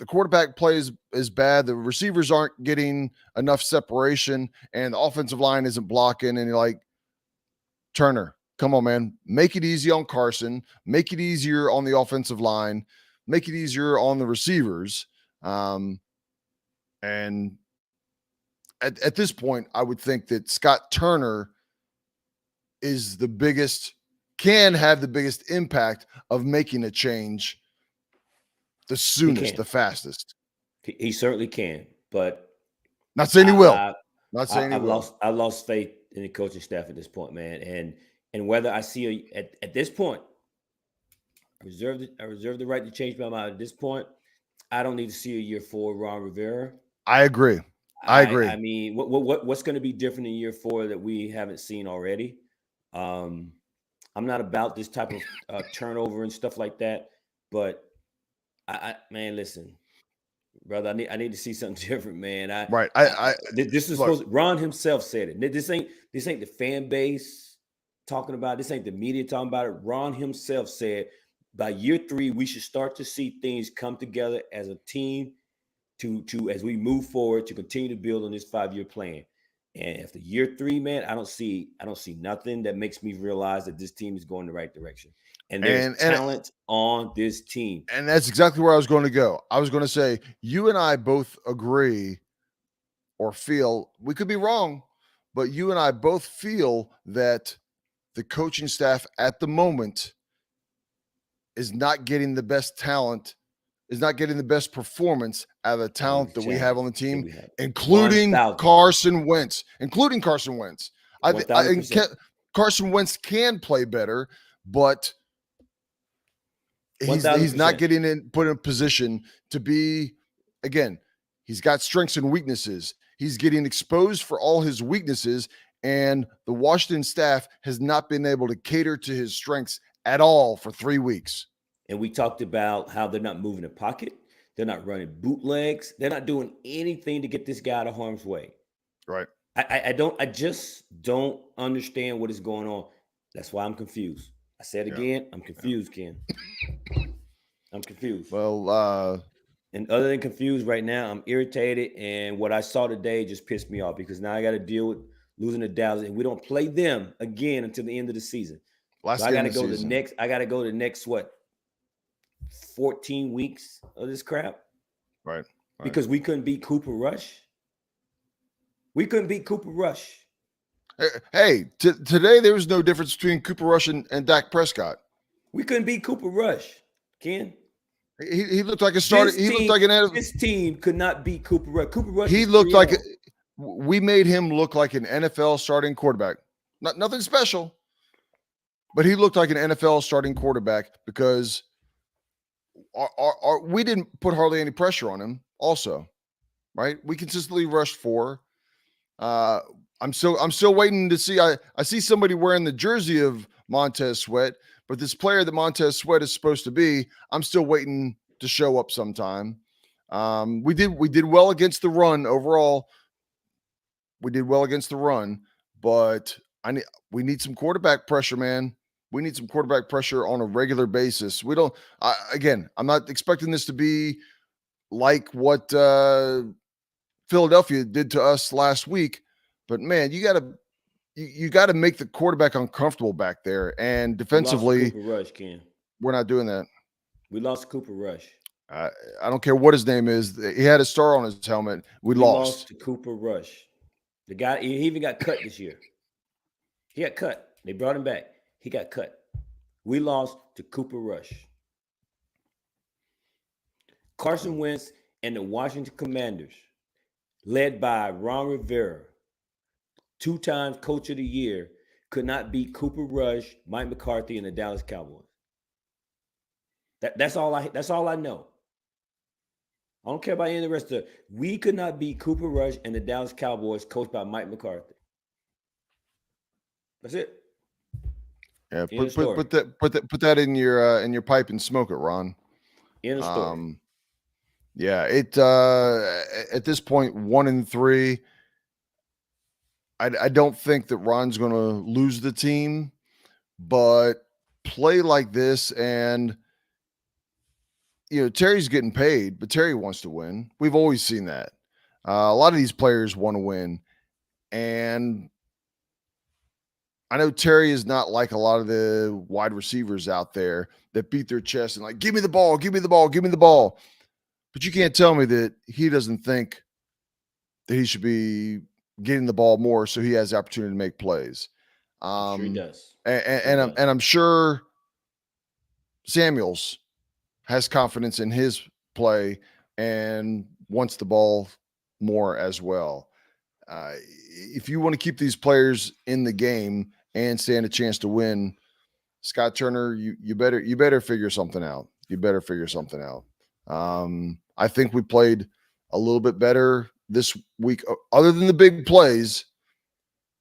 quarterback play is bad. The receivers aren't getting enough separation, and the offensive line isn't blocking. And you're like, Turner, come on, man. Make it easy on Carson. Make it easier on the offensive line. Make it easier on the receivers. And at this point, I would think that Scott Turner is can have the biggest impact of making a change the soonest, the fastest. He certainly can, but not saying he will. Not saying he will. I've lost faith in the coaching staff at this point, man. And whether I see at this point, I reserve the right to change my mind. At this point, I don't need to see a year 4 Ron Rivera. I agree. I agree. I mean, what's going to be different in year 4 that we haven't seen already? I'm not about this type of turnover and stuff like that, but man, listen, brother. I need to see something different, man. Right. This is Look, supposed. Ron himself said it. This ain't the fan base talking about it. This ain't the media talking about it. Ron himself said by year 3 we should start to see things come together as a team to as we move forward to continue to build on this 5-year plan. And after year 3, man, I don't see nothing that makes me realize that this team is going the right direction. And there's and talent on this team. and that's exactly where I was going to go. I was going to say you and I both agree or feel, we could be wrong, but you and I both feel that the coaching staff at the moment is not getting the best talent, is not getting the best performance out of the talent that we have on the team, including 1,000. Carson Wentz. Including Carson Wentz. I think 1,000%. Carson Wentz can play better, but he's 1,000%. not getting put in a position to be, again, he's got strengths and weaknesses. He's getting exposed for all his weaknesses, and the Washington staff has not been able to cater to his strengths at all for 3 weeks. And we talked about how they're not moving the pocket. They're not running bootlegs. They're not doing anything to get this guy out of harm's way. Right. I just don't understand what is going on. That's why I'm confused. I said again, I'm confused, Ken. I'm confused. Well, and other than confused right now, I'm irritated. And what I saw today just pissed me off because now I got to deal with losing the Dallas, and we don't play them again until the end of the season. So I got to go to the next. I got to go to the next 14 weeks of this crap. Right. Because we couldn't beat Cooper Rush. We couldn't beat Cooper Rush. Hey, today there was no difference between Cooper Rush and Dak Prescott. We couldn't beat Cooper Rush, Ken. He looked like a starter. Looked like this team could not beat Cooper Rush. Cooper Rush. He looked like we made him look like an NFL starting quarterback. Nothing special, but he looked like an NFL starting quarterback because we didn't put hardly any pressure on him. Also, right? We consistently rushed 4. I'm still waiting to see. I see somebody wearing the jersey of Montez Sweat, but this player that Montez Sweat is supposed to be, I'm still waiting to show up sometime. We did well against the run overall. We did well against the run, but we need some quarterback pressure, man. We need some quarterback pressure on a regular basis. We don't. Again, I'm not expecting this to be like what Philadelphia did to us last week, but man, you got to make the quarterback uncomfortable back there. And defensively, Cooper Rush, Ken. We're not doing that. We lost Cooper Rush. I don't care what his name is. He had a star on his helmet. We lost to Cooper Rush. The guy, he even got cut this year. He got cut. They brought him back. He got cut. We lost to Cooper Rush. Carson Wentz and the Washington Commanders, led by Ron Rivera, 2-time Coach of the Year, could not beat Cooper Rush, Mike McCarthy, and the Dallas Cowboys. That's all I know. I don't care about any of the rest of it. We could not beat Cooper Rush and the Dallas Cowboys, coached by Mike McCarthy. That's it. Yeah, put that in your pipe and smoke it, Ron. In a story. Yeah, at this point 1-3. I don't think that Ron's going to lose the team, but play like this, and Terry's getting paid, but Terry wants to win. We've always seen that. A lot of these players want to win, and I know Terry is not like a lot of the wide receivers out there that beat their chest and like, give me the ball, give me the ball, give me the ball. But you can't tell me that he doesn't think that he should be getting the ball more so he has the opportunity to make plays. Sure he does. And I'm sure Samuels has confidence in his play and wants the ball more as well. If you want to keep these players in the game and stand a chance to win, Scott Turner, you better figure something out. You better figure something out. I think we played a little bit better this week, other than the big plays.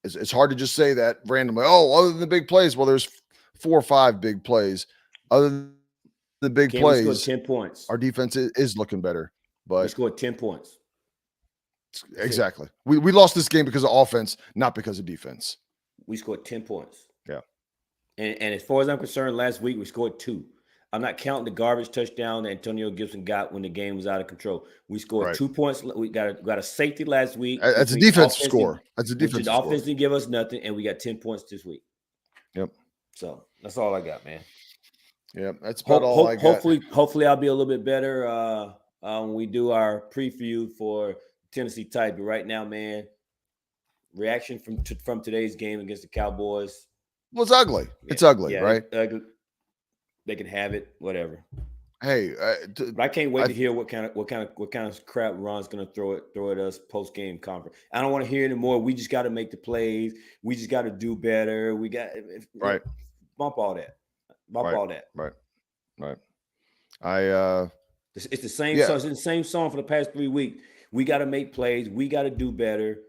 It's hard to just say that randomly. Oh, other than the big plays, well, there's 4 or 5 big plays. Other than the big plays, 10 points. Our defense is looking better. We but scored 10 points. exactly. We lost this game because of offense, not because of defense. We scored 10 points. Yeah. And as far as I'm concerned, last week we scored 2. I'm not counting the garbage touchdown that Antonio Gibson got when the game was out of control. We scored 2 points. We got a safety last week. That's a defensive score. That's a defensive the score. offense didn't give us nothing, and we got 10 points this week. Yep. So that's all I got, man. Yep. That's about all I got. Hopefully I'll be a little bit better when we do our preview for Tennessee Titans. But right now, man, reaction from today's game against the Cowboys. Well, it's ugly. Yeah. It's ugly, right? Ugly. They can have it, whatever. Hey, but I can't wait to hear what kind of crap Ron's going to throw at us post game conference. I don't want to hear anymore. We just got to make the plays. We just got to do better. We got bump all that. All that. Right. It's the same song. It's the same song for the past 3 weeks. We got to make plays. We got to do better.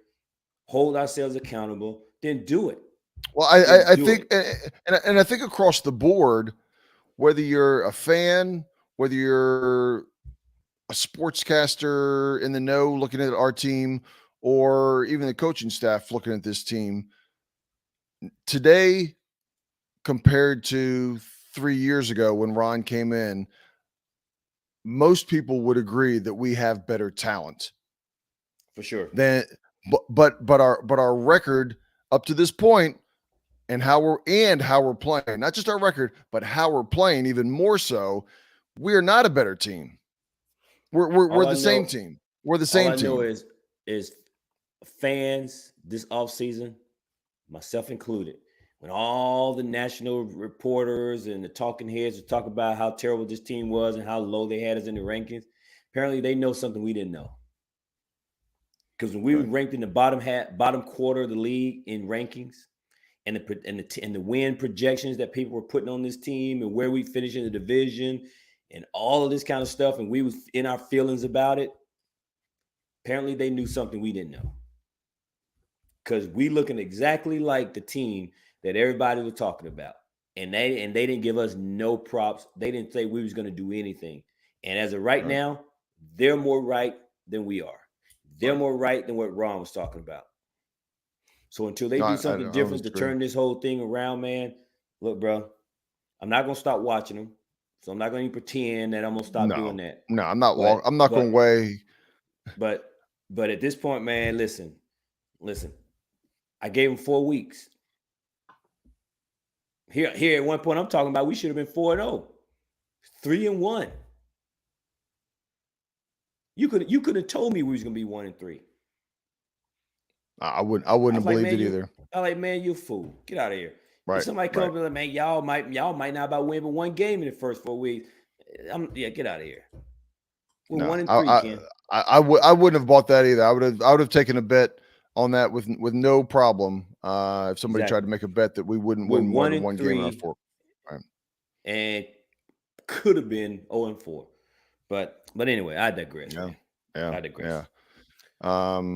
Hold ourselves accountable. Then do it. Well, I think, and I think across the board, whether you're a fan, whether you're a sportscaster in the know looking at our team, or even the coaching staff looking at this team, today compared to 3 years ago when Ron came in, most people would agree that we have better talent. For sure. But our record up to this point and how we're playing, not just our record, but how we're playing even more so, we're not a better team. We're the same team. We're the same team. All I know is fans this offseason, myself included, when all the national reporters and the talking heads would talk about how terrible this team was and how low they had us in the rankings, apparently they know something we didn't know. Because when we were ranked in the bottom quarter of the league in rankings, and the win projections that people were putting on this team and where we finished in the division and all of this kind of stuff, and we was in our feelings about it, apparently they knew something we didn't know. Because we looking exactly like the team that everybody was talking about. And they didn't give us no props. They didn't say we was going to do anything. And as of right now, they're more right than we are. They're more right than what Ron was talking about. So until they do something different to turn this whole thing around, man, look, bro, I'm not going to stop watching them. So I'm not going to pretend that I'm going to stop doing that. No, I'm not. I'm not going to weigh. But at this point, man, listen. I gave him 4 weeks. Here at one point, I'm talking about we should have been 4-0, 3-1. You could have told me we was gonna be 1-3. I wouldn't have believed it either. I'm like, man, you a fool. Get out of here. Right. If somebody come up and like, man, y'all might not about win but one game in the first 4 weeks. Get out of here. We're 1-3, Ken. I wouldn't have bought that either. I would have taken a bet on that with no problem. If somebody tried to make a bet that we wouldn't win more than one game out of 4. Right. And could have been 0-4. But anyway, I digress. Yeah. I digress. Yeah.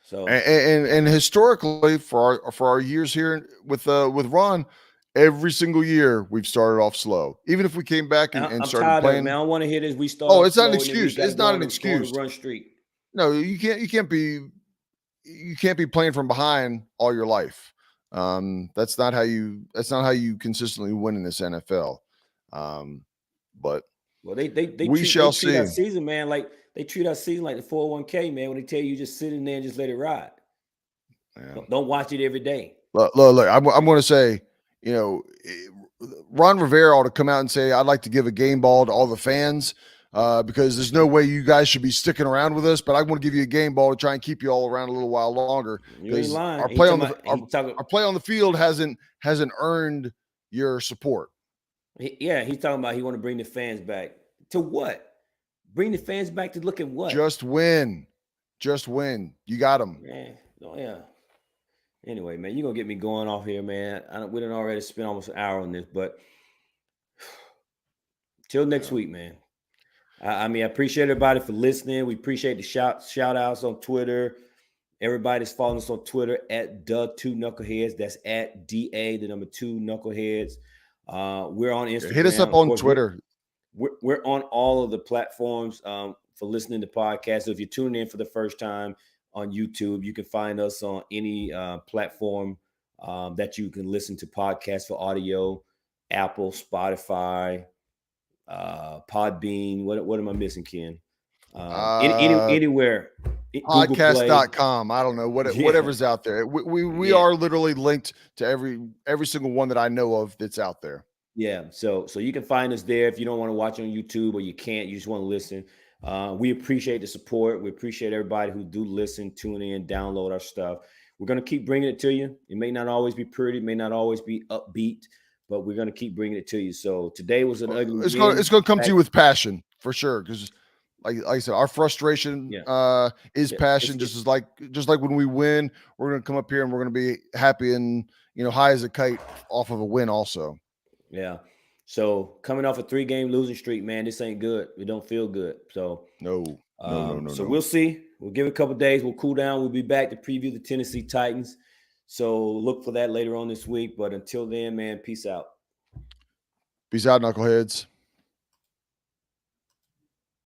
So and historically for our years here with Ron, every single year we've started off slow. Even if we came back and started playing. Man, I don't want to hear this. We start. Oh, it's not an excuse. It's not an excuse. Run streak. No, you can't be playing from behind all your life. That's not how you consistently win in this NFL. But they shall treat see. Our season, man, like they treat our season like the 401k, man. When they tell you just sit in there and just let it ride. Yeah. Don't watch it every day. Look. I'm going to say, Ron Rivera ought to come out and say, I'd like to give a game ball to all the fans because there's no way you guys should be sticking around with us. But I want to give you a game ball to try and keep you all around a little while longer. You ain't lying. Our play on the field hasn't earned your support. He's talking about he want to bring the fans back. To what? Bring the fans back to look at what? Just win. You got them. Man, yeah. Anyway, man, you're going to get me going off here, man. We done already spent almost an hour on this, but till next week, man. I appreciate everybody for listening. We appreciate the shout outs on Twitter. Everybody's following us on Twitter at @2knuckleheads. That's at DA, the number 2 knuckleheads. We're on Instagram. Hit us up on Twitter. we're on all of the platforms for listening to podcasts. So if you're tuning in for the first time on YouTube, you can find us on any platform that you can listen to podcasts for audio: Apple, Spotify, Podbean. What am I missing, Ken? Anywhere, Google Play. Podcast.com. I don't know Yeah, whatever's out there. We yeah, are literally linked to every single one that I know of that's out there. yeah. So you can find us there if you don't want to watch on YouTube or you can't. You just want to listen. We appreciate the support. We appreciate everybody who do listen, tune in, download our stuff. We're going to keep bringing it to you. It may not always be pretty, it may not always be upbeat, but we're going to keep bringing it to you. So today was an ugly win. It's gonna come to you with passion for sure. Because like I said, our frustration Yeah. is Yeah, passion. Just like when we win, we're gonna come up here and we're gonna be happy and high as a kite off of a win also. Yeah. So coming off a 3-game losing streak, man, this ain't good. It don't feel good. So No. So we'll see. We'll give it a couple days. We'll cool down. We'll be back to preview the Tennessee Titans. So look for that later on this week. But until then, man, peace out. Peace out, knuckleheads.